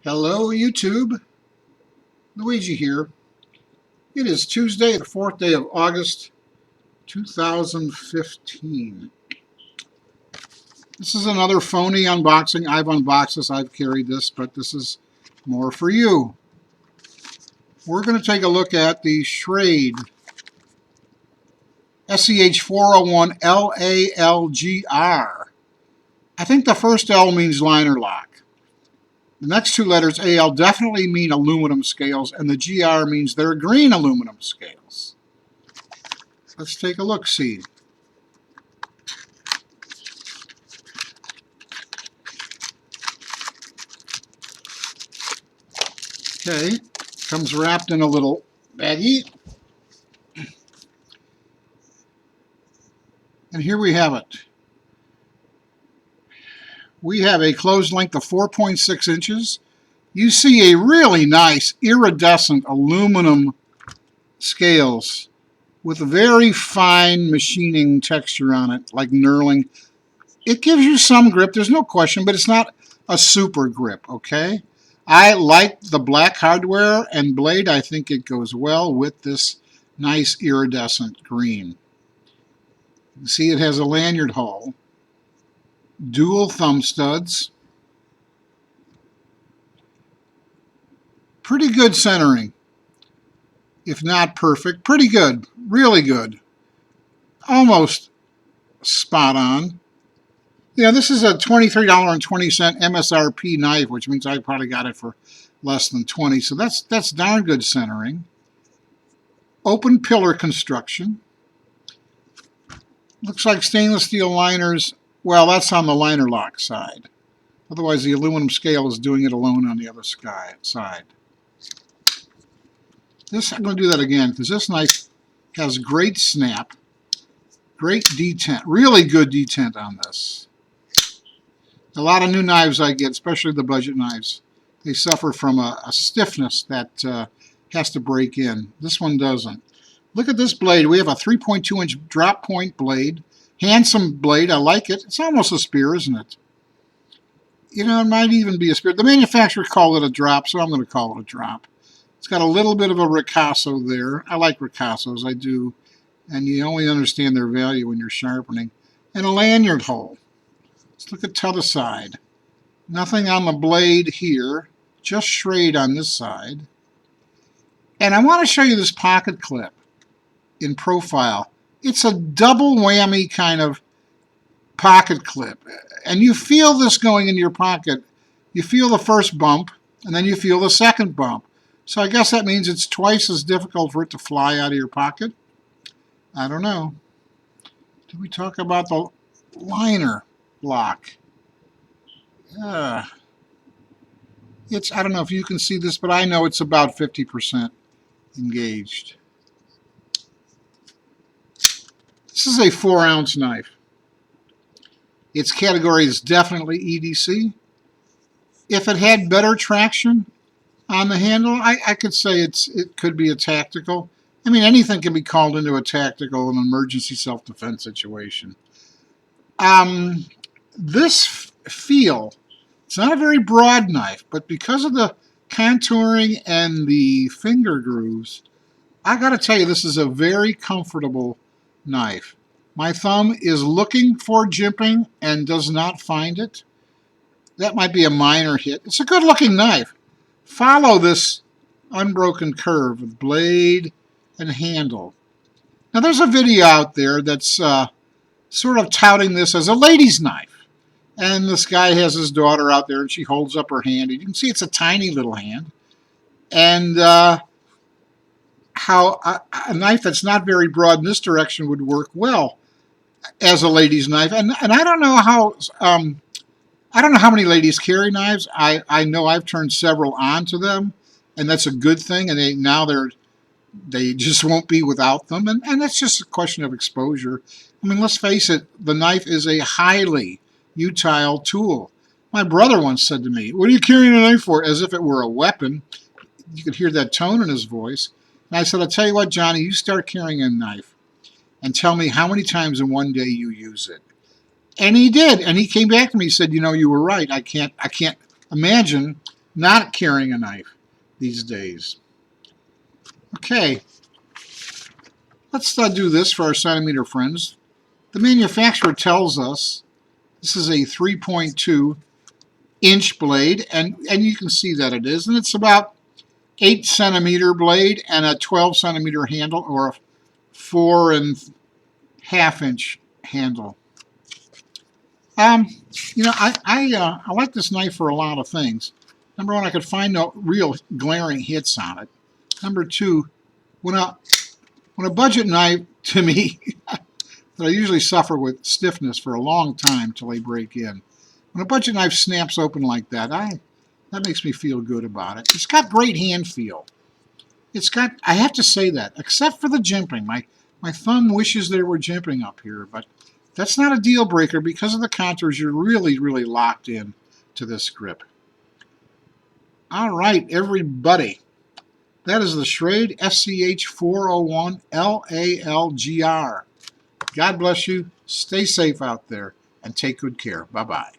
Hello YouTube, Luigi here. It is Tuesday, the 4th day of August, 2015. This is another phony unboxing. I've unboxed this, I've carried this, but this is more for you. We're going to take a look at the Schrade Sch401Lalgr. I think the first L means liner lock. The next two letters, AL, definitely mean aluminum scales, and the GR means they're green aluminum scales. Let's take a look-see. Okay, comes wrapped in a little baggie. And here we have it. We have a closed length of 4.6 inches. You see a really nice iridescent aluminum scales with a very fine machining texture on it, like knurling. It gives you some grip, there's no question, but it's not a super grip, okay? I like the black hardware and blade. I think it goes well with this nice iridescent green. You can see it has a lanyard hole. Dual thumb studs. Pretty good centering. If not perfect, pretty good. Really good. Almost spot on. You know, this is a $23.20 MSRP knife, which means I probably got it for less than 20. So that's darn good centering. Open pillar construction. Looks like stainless steel liners. Well, that's on the liner lock side. Otherwise, the aluminum scale is doing it alone on the other side. I'm going to do that again because this knife has great snap, great detent, really good detent on this. A lot of new knives I get, especially the budget knives, they suffer from a stiffness that has to break in. This one doesn't. Look at this blade. We have a 3.2-inch drop point blade. Handsome blade. I like it. It's almost a spear, isn't it? You know, it might even be a spear. The manufacturer called it a drop, so I'm going to call it a drop. It's got a little bit of a ricasso there. I like ricassos, I do. And you only understand their value when you're sharpening. And a lanyard hole. Let's look at the other side. Nothing on the blade here. Just Schrade on this side. And I want to show you this pocket clip in profile. It's a double whammy kind of pocket clip. And you feel this going in your pocket. You feel the first bump, and then you feel the second bump. So I guess that means it's twice as difficult for it to fly out of your pocket. I don't know. Did we talk about the liner lock? I don't know if you can see this, but I know it's about 50% engaged. This is a 4-ounce knife. Its category is definitely EDC. If it had better traction on the handle, I could say it could be a tactical. I mean, anything can be called into a tactical and emergency self-defense situation. This feel, it's not a very broad knife, but because of the contouring and the finger grooves, I gotta tell you, this is a very comfortable knife. My thumb is looking for jimping and does not find it. That might be a minor hit. It's a good looking knife. Follow this unbroken curve with blade and handle. Now there's a video out there that's sort of touting this as a lady's knife. And this guy has his daughter out there and she holds up her hand. You can see it's a tiny little hand. And how a knife that's not very broad in this direction would work well as a lady's knife. And I don't know how many ladies carry knives. I know I've turned several onto them, and that's a good thing. And they just won't be without them. And that's just a question of exposure. I mean, let's face it, the knife is a highly utile tool. My brother once said to me, "What are you carrying a knife for?" As if it were a weapon. You could hear that tone in his voice. And I said, "I'll tell you what, Johnny, you start carrying a knife and tell me how many times in one day you use it." And he did. And he came back to me and said, "You know, you were right. I can't imagine not carrying a knife these days. Okay, let's do this for our centimeter friends. The manufacturer tells us this is a 3.2 inch blade, and you can see that it is, and it's about 8 centimeter blade and a 12 centimeter handle, or a 4.5 inch handle. You know, I like this knife for a lot of things. Number one, I could find no real glaring hits on it. Number two, when a budget knife, to me, that I usually suffer with stiffness for a long time till they break in. When a budget knife snaps open like that, that makes me feel good about it. It's got great hand feel. It's got, I have to say that, except for the jimping. My thumb wishes there were jimping up here, but that's not a deal breaker. Because of the contours, you're really, really locked in to this grip. All right, everybody. That is the Schrade Sch401Lalgr. God bless you. Stay safe out there and take good care. Bye-bye.